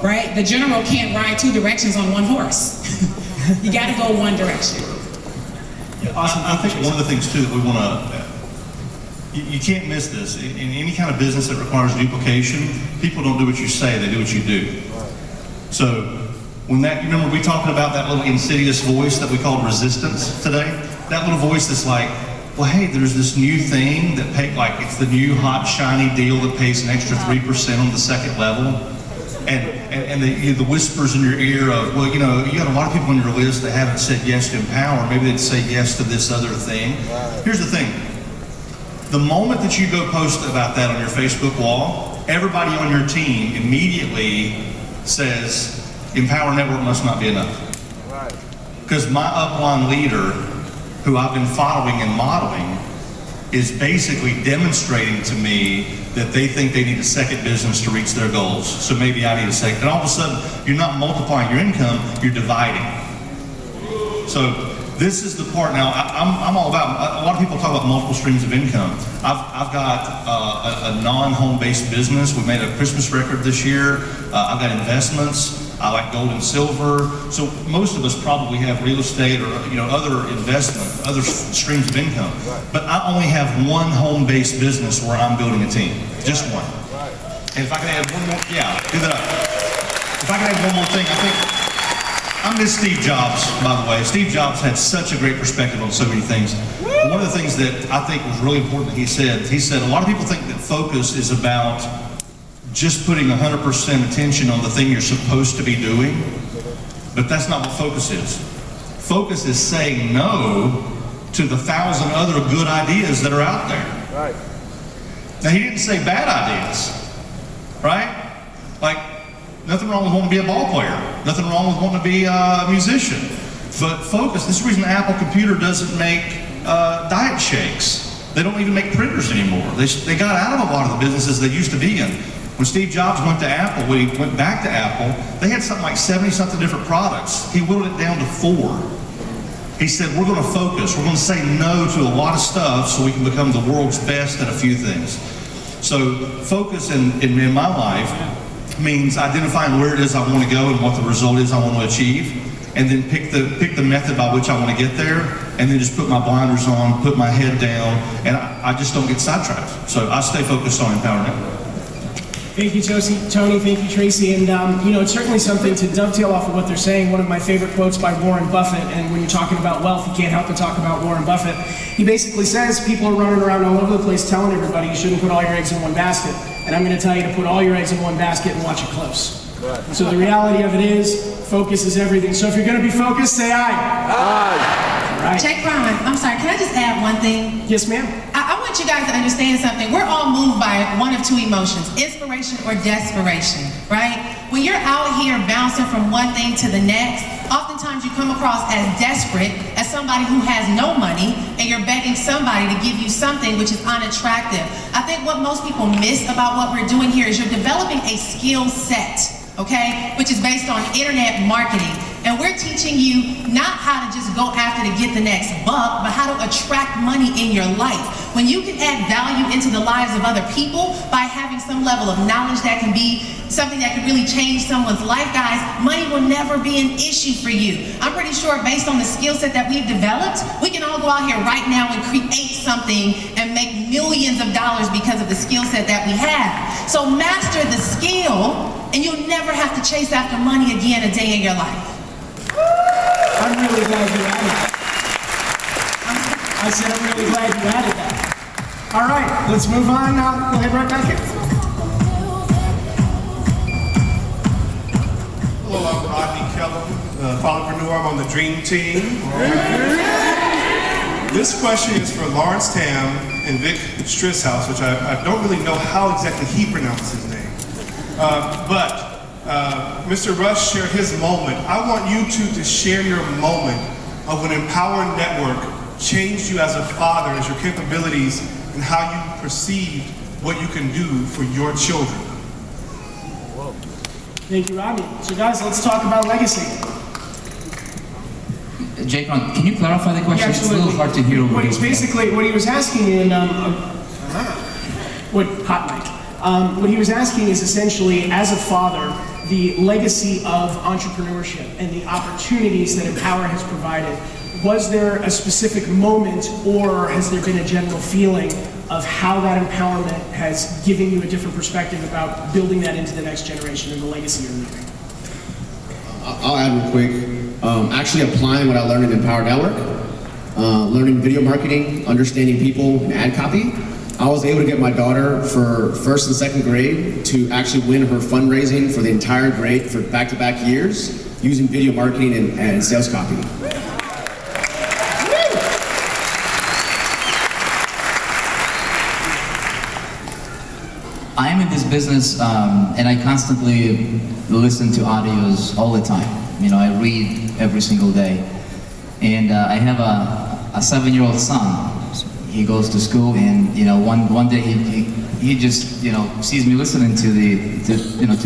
Right? The general can't ride two directions on one horse. You got to go one direction. Yeah, awesome. I think one of the things too that we want to, you can't miss this. In any kind of business that requires duplication, people don't do what you say, they do what you do. So when that, you remember we talking about that little insidious voice that we called resistance today? That little voice that's like, well, hey, there's this new thing that it's the new hot shiny deal that pays an extra 3% on the second level. And the whispers in your ear of, well, you know, you got a lot of people on your list that haven't said yes to Empower. Maybe they'd say yes to this other thing. Here's the thing. The moment that you go post about that on your Facebook wall, everybody on your team immediately says, Empower Network must not be enough. Because my upline leader, who I've been following and modeling, is basically demonstrating to me that they think they need a second business to reach their goals. So maybe I need a second. And all of a sudden, you're not multiplying your income, you're dividing. So this is the part. Now, I'm all about, a lot of people talk about multiple streams of income. I've got a non-home-based business. We made a Christmas record this year. I've got investments. I like gold and silver. So most of us probably have real estate or other investment, other streams of income. But I only have one home-based business where I'm building a team. Just one. And if I can add one more, do that up. If I can add one more thing, I think I miss Steve Jobs, by the way. Steve Jobs had such a great perspective on so many things. One of the things that I think was really important that he said, a lot of people think that focus is about just putting 100% attention on the thing you're supposed to be doing, but that's not what focus is. Focus is saying no to the 1,000 other good ideas that are out there. Right. Now, he didn't say bad ideas, right? Like, nothing wrong with wanting to be a ball player. Nothing wrong with wanting to be a musician. But focus, this is the reason Apple Computer doesn't make diet shakes. They don't even make printers anymore. They got out of a lot of the businesses they used to be in. When Steve Jobs went to Apple, when he went back to Apple, they had something like 70-something different products. He whittled it down to 4. He said, we're going to focus. We're going to say no to a lot of stuff so we can become the world's best at a few things. So focus in my life means identifying where it is I want to go and what the result is I want to achieve, and then pick the method by which I want to get there, and then just put my blinders on, put my head down, and I just don't get sidetracked. So I stay focused on Empower Network. Thank you, Tony. Thank you, Tracy. And, it's certainly something to dovetail off of what they're saying. One of my favorite quotes by Warren Buffett, and when you're talking about wealth, you can't help but talk about Warren Buffett. He basically says people are running around all over the place telling everybody you shouldn't put all your eggs in one basket. And I'm going to tell you to put all your eggs in one basket and watch it close. Right. So the reality of it is, focus is everything. So if you're going to be focused, say aye. Aye. All right. Check Ron. I'm sorry, can I just add one thing? Yes, ma'am. I want you guys to understand something. We're all moved by one of two emotions, inspiration or desperation, right? When you're out here bouncing from one thing to the next, oftentimes you come across as desperate, as somebody who has no money, and you're begging somebody to give you something which is unattractive. I think what most people miss about what we're doing here is you're developing a skill set, okay, which is based on internet marketing. And we're teaching you not how to just go after to get the next buck, but how to attract money in your life. When you can add value into the lives of other people by having some level of knowledge that can be something that could really change someone's life, guys, money will never be an issue for you. I'm pretty sure based on the skill set that we've developed, we can all go out here right now and create something and make millions of dollars because of the skill set that we have. So master the skill, and you'll never have to chase after money again a day in your life. I'm really glad you added that. I said I'm really glad you added that. All right, let's move on now. Go ahead, right back here. Hello, I'm Rodney Kellum, Followpreneur. I'm on the Dream Team. This question is for Lawrence Tam and Vic Strisshouse, which I don't really know how exactly he pronounces his name. But Mr. Rush shared his moment. I want you two to share your moment of when Empower Network changed you as a father, as your capabilities, and how you perceived what you can do for your children. Thank you, Rodney. So guys, let's talk about legacy. Jake, can you clarify the question? Yeah, it's a little hard to hear over what he's basically, what he was asking in, what he was asking is essentially, as a father, the legacy of entrepreneurship and the opportunities that Empower has provided, was there a specific moment, or has there been a general feeling of how that empowerment has given you a different perspective about building that into the next generation and the legacy you're leaving? I'll add real quick. Actually applying what I learned in Empower Network, learning video marketing, understanding people, and ad copy. I was able to get my daughter for first and second grade to actually win her fundraising for the entire grade for back-to-back years using video marketing and sales copy. I'm in this business, and I constantly listen to audios all the time. You know, I read every single day. And I have a 7-year-old son. He goes to school, and you know, one day he just, you know, sees me listening to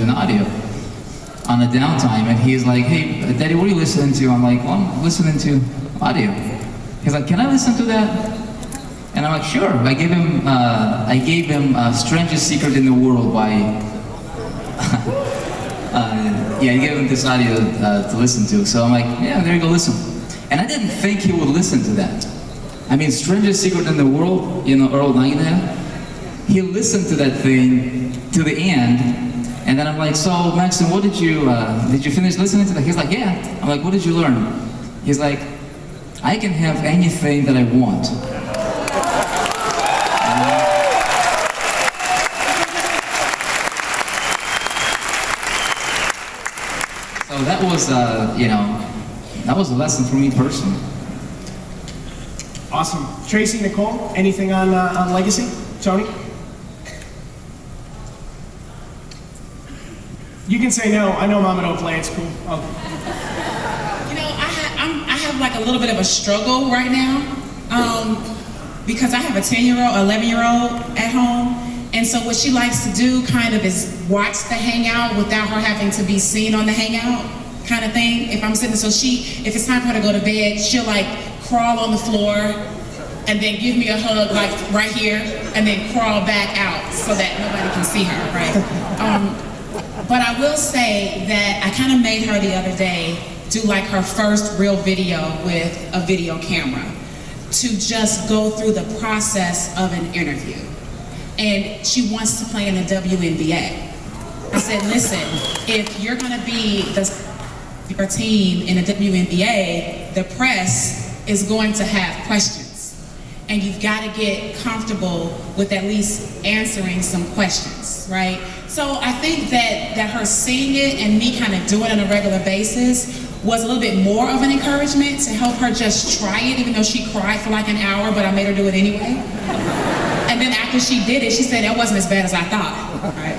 an audio on a downtime, and he's like, "Hey, Daddy, what are you listening to?" I'm like, "Well, I'm listening to audio." He's like, "Can I listen to that?" And I'm like, "Sure." I gave him Strangest Secret in the World by I gave him this audio to listen to. So I'm like, "Yeah, there you go, listen." And I didn't think he would listen to that. I mean, Strangest Secret in the World, you know, Earl Nightingale, he listened to that thing to the end, and then I'm like, "So, Maxim, what did you finish listening to that?" He's like, "Yeah." I'm like, "What did you learn?" He's like, "I can have anything that I want." So that was, you know, that was a lesson for me personally. Awesome. Tracy, Nicole, anything on legacy? Tony? You can say no. I know Mama don't play. It's cool. Oh. You know, I have like a little bit of a struggle right now because I have a 10-year-old, 11-year-old at home, and so what she likes to do kind of is watch the hangout without her having to be seen on the hangout kind of thing. If I'm sitting, so if it's time for her to go to bed, she'll like crawl on the floor and then give me a hug like right here and then crawl back out so that nobody can see her, right? But I will say that I kind of made her the other day do like her first real video with a video camera to just go through the process of an interview. And she wants to play in the WNBA. I said, listen, if you're gonna be your team in the WNBA, the press is going to have questions. And you've got to get comfortable with at least answering some questions, right? So I think that her seeing it and me kind of doing it on a regular basis was a little bit more of an encouragement to help her just try it, even though she cried for like an hour, but I made her do it anyway. And then after she did it, she said, that wasn't as bad as I thought, right?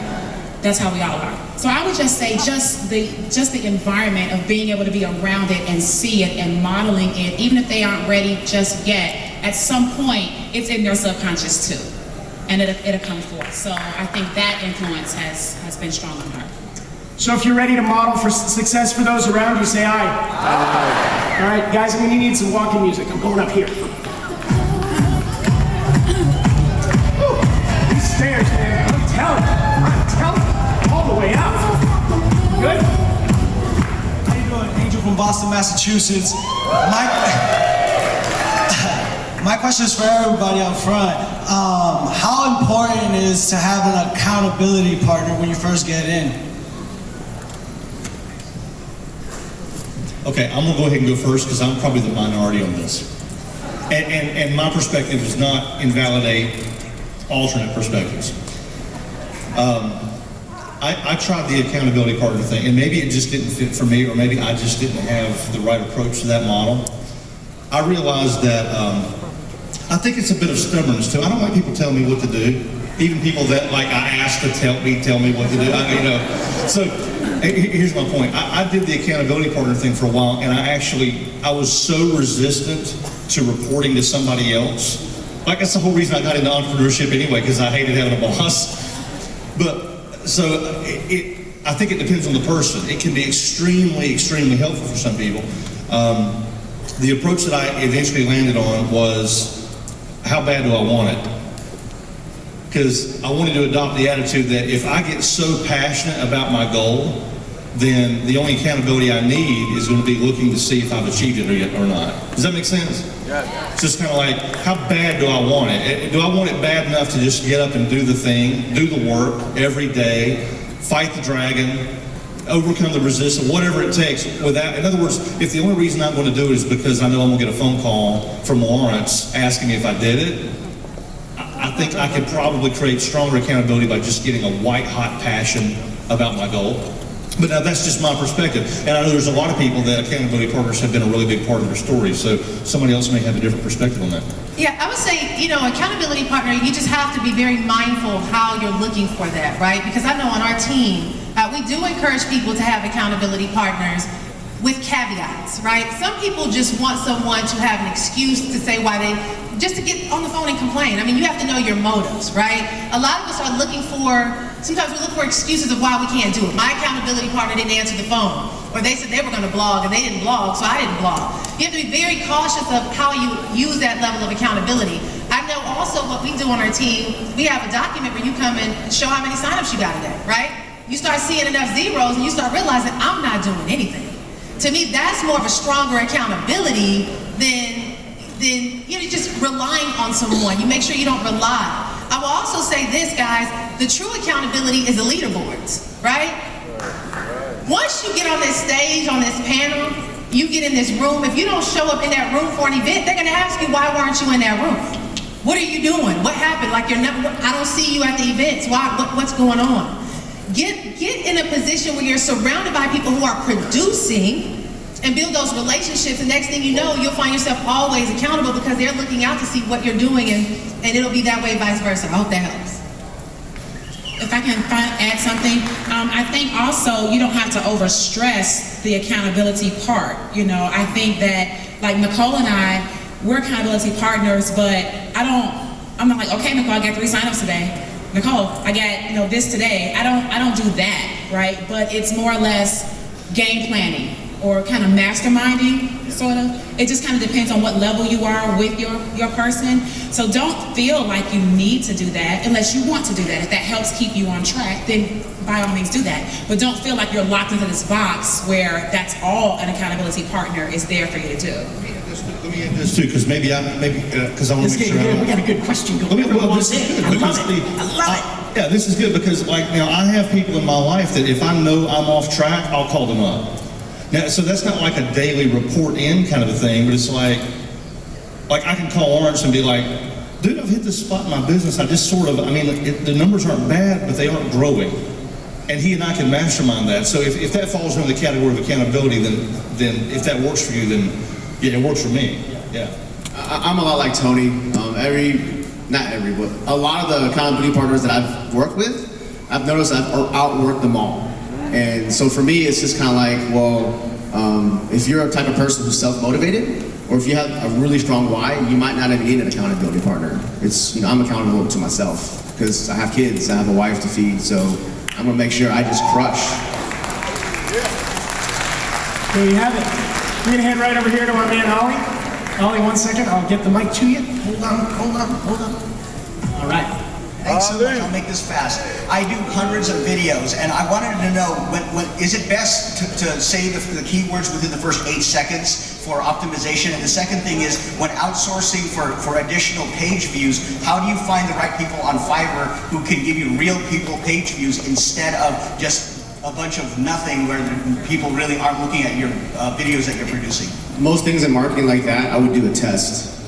That's how we all are. So I would just say just the environment of being able to be around it and see it and modeling it, even if they aren't ready just yet, at some point, it's in their subconscious too. And it'll come forth. So I think that influence has been strong on her. So if you're ready to model for success for those around you, say aye. Aye. All right, guys, I'm gonna need some walking music. I'm going up here. Ooh, these stairs, man, I'm telling you, all the way up. Good? How you doing? Angel from Boston, Massachusetts. My question is for everybody up front. How important it is to have an accountability partner when you first get in? Okay, I'm gonna go ahead and go first because I'm probably the minority on this. And my perspective does not invalidate alternate perspectives. I tried the accountability partner thing, and maybe it just didn't fit for me, or maybe I just didn't have the right approach to that model. I realized that I think it's a bit of stubbornness too. I don't like people telling me what to do, even people that like I ask to tell me what to do. So here's my point. I did the accountability partner thing for a while, and I was so resistant to reporting to somebody else. Like that's the whole reason I got into entrepreneurship anyway, because I hated having a boss. But so I think it depends on the person. It can be extremely, extremely helpful for some people. The approach that I eventually landed on was, how bad do I want it? Because I wanted to adopt the attitude that if I get so passionate about my goal then the only accountability I need is going to be looking to see if I've achieved it or not. Does that make sense? It's just kind of like, how bad do I want it? Do I want it bad enough to just get up and do the thing, do the work every day, fight the dragon, overcome the resistance, whatever it takes without, in other words, if the only reason I'm going to do it is because I know I'm going to get a phone call from Lawrence asking me if I did it, I think I could probably create stronger accountability by just getting a white-hot passion about my goal. But now that's just my perspective. And I know there's a lot of people that accountability partners have been a really big part of their story, so somebody else may have a different perspective on that. Yeah, I would say, accountability partner, you just have to be very mindful of how you're looking for that, right? Because I know on our team, we do encourage people to have accountability partners with caveats, right? Some people just want someone to have an excuse to say why just to get on the phone and complain. I mean, you have to know your motives, right? A lot of us are looking for, sometimes we look for excuses of why we can't do it. My accountability partner didn't answer the phone, or they said they were gonna blog and they didn't blog, so I didn't blog. You have to be very cautious of how you use that level of accountability. I know also what we do on our team, we have a document where you come and show how many signups you got today, right? You start seeing enough zeros and you start realizing I'm not doing anything. To me, that's more of a stronger accountability than just relying on someone. You make sure you don't rely. I will also say this, guys, the true accountability is the leaderboards, right? Once you get on this stage, on this panel, you get in this room, if you don't show up in that room for an event, they're gonna ask you, why weren't you in that room? What are you doing? What happened? Like I don't see you at the events. What's going on? Get in a position where you're surrounded by people who are producing and build those relationships. The next thing you know, you'll find yourself always accountable because they're looking out to see what you're doing, and it'll be that way vice versa. I hope that helps. If I can add something, I think also you don't have to overstress the accountability part. I think that like Nicole and I, we're accountability partners, but I'm not like, okay, Nicole, I got 3 signups today. Nicole, I got this today. I don't do that, right? But it's more or less game planning or kind of masterminding, sort of. It just kind of depends on what level you are with your person. So don't feel like you need to do that unless you want to do that. If that helps keep you on track, then by all means do that. But don't feel like you're locked into this box where that's all an accountability partner is there for you to do. Let me add this too, because because I want to make sure. We got a good question going. I love it. Yeah, this is good because I have people in my life that if I know I'm off track, I'll call them up. Now, so that's not like a daily report in kind of a thing, but it's like I can call Lawrence and be like, dude, I've hit this spot in my business. The numbers aren't bad, but they aren't growing. And he and I can mastermind that. So if that falls under the category of accountability, then if that works for you, then yeah, it works for me. Yeah. I'm a lot like Tony. But a lot of the accountability partners that I've worked with, I've noticed I've outworked them all. And so for me, it's just kind of like, well, if you're a type of person who's self-motivated, or if you have a really strong why, you might not even need an accountability partner. I'm accountable to myself because I have kids, I have a wife to feed, so I'm gonna make sure I just crush. There you have it. We're gonna head right over here to our man, Ollie. Ollie, 1 second, I'll get the mic to you. Hold on. All right. Thanks so much. I'll make this fast. I do hundreds of videos, and I wanted to know, is it best to say the keywords within the first 8 seconds for optimization? And the second thing is, when outsourcing for additional page views, how do you find the right people on Fiverr who can give you real people page views instead of just a bunch of nothing where people really aren't looking at your videos that you're producing? Most things in marketing like that, I would do a test.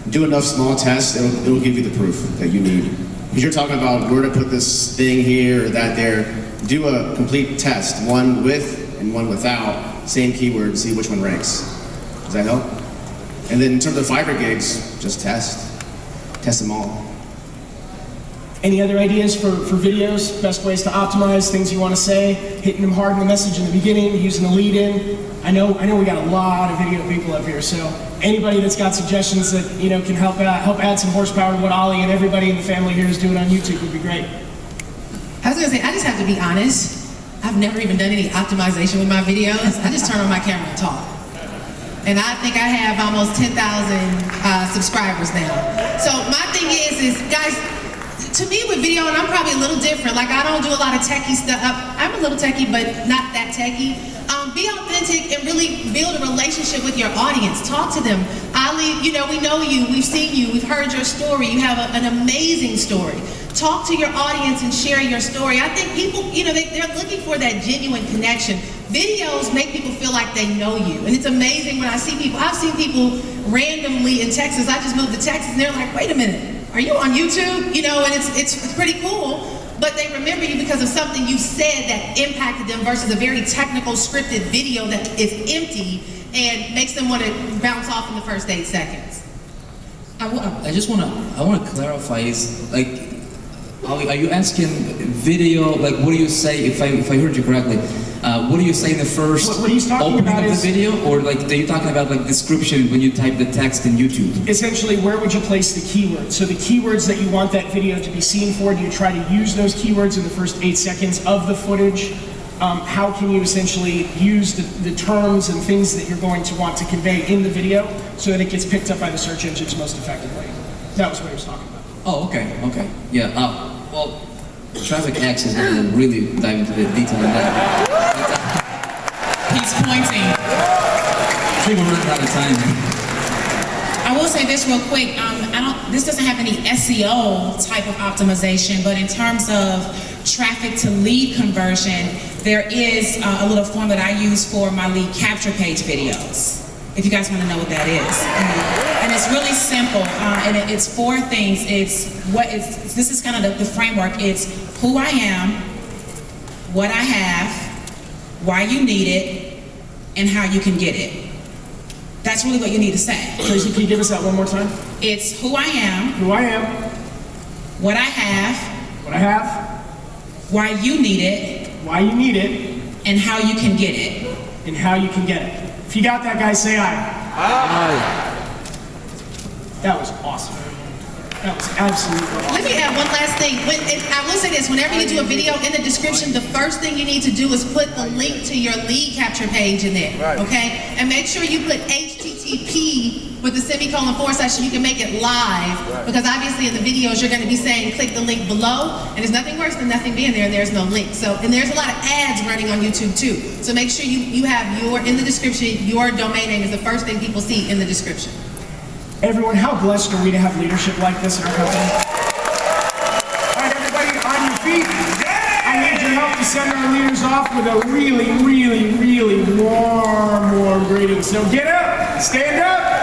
Do enough small tests, it'll give you the proof that you need. Because you're talking about where to put this thing here or that there. Do a complete test, one with and one without, same keyword, see which one ranks. Does that help? And then in terms of Fiverr gigs, just test. Test them all. Any other ideas for videos? Best ways to optimize, things you want to say, hitting them hard in the message in the beginning, using the lead in. I know we got a lot of video people up here, so anybody that's got suggestions that can help add some horsepower to what Ollie and everybody in the family here is doing on YouTube would be great. I was gonna say, I just have to be honest. I've never even done any optimization with my videos. I just turn on my camera and talk. And I think I have almost 10,000 subscribers now. So my thing is guys, To me, with video, and I'm probably a little different. Like, I don't do a lot of techie stuff. I'm a little techie, but not that techie. Be authentic and really build a relationship with your audience. Talk to them. Ali, you know, we know you, we've seen you, we've heard your story. You have an amazing story. Talk to your audience and share your story. I think people, you know, they're looking for that genuine connection. Videos make people feel like they know you. And it's amazing when I see people. I've seen people randomly in Texas. I just moved to Texas and they're like, wait a minute, are you on YouTube? You know, and it's pretty cool. But they remember you because of something you said that impacted them versus a very technical scripted video that is empty and makes them want to bounce off in the first 8 seconds. I want to clarify, is like, are you asking video, like what do you say, if I heard you correctly, what do you say in the first what he's talking opening about of is, the video, or like are you talking about like description when you type the text in YouTube? Essentially, where would you place the keywords? So the keywords that you want that video to be seen for, do you try to use those keywords in the first 8 seconds of the footage? How can you essentially use the terms and things that you're going to want to convey in the video so that it gets picked up by the search engines most effectively? That was what he was talking about. Oh, okay. Yeah, well, Traffic X is going to really dive into the detail of that. He's pointing. I think we're running out of time. I will say this real quick. This doesn't have any SEO type of optimization, but in terms of traffic to lead conversion, there is a little form that I use for my lead capture page videos, if you guys want to know what that is. And it's really simple, and it's 4 things. This is kind of the framework. It's who I am, what I have, why you need it, and how you can get it. That's really what you need to say. Tracy, can you give us that one more time? It's who I am, what I have, why you need it, and how you can get it. If you got that, guys, say aye. Aye. That was awesome. That was absolutely awesome. Let me add one last thing. I will say this, whenever you do a video, in the description, the first thing you need to do is put the link to your lead capture page in there, okay? And make sure you put HTTP with the semicolon / so you can make it live, because obviously in the videos you're going to be saying click the link below, and there's nothing worse than nothing being there and there's no link. So, and there's a lot of ads running on YouTube too. So make sure you have in the description, your domain name is the first thing people see in the description. Everyone, how blessed are we to have leadership like this in our company? All right, everybody, on your feet. I need your help to send our leaders off with a really, really, really warm greeting. So get up, stand up.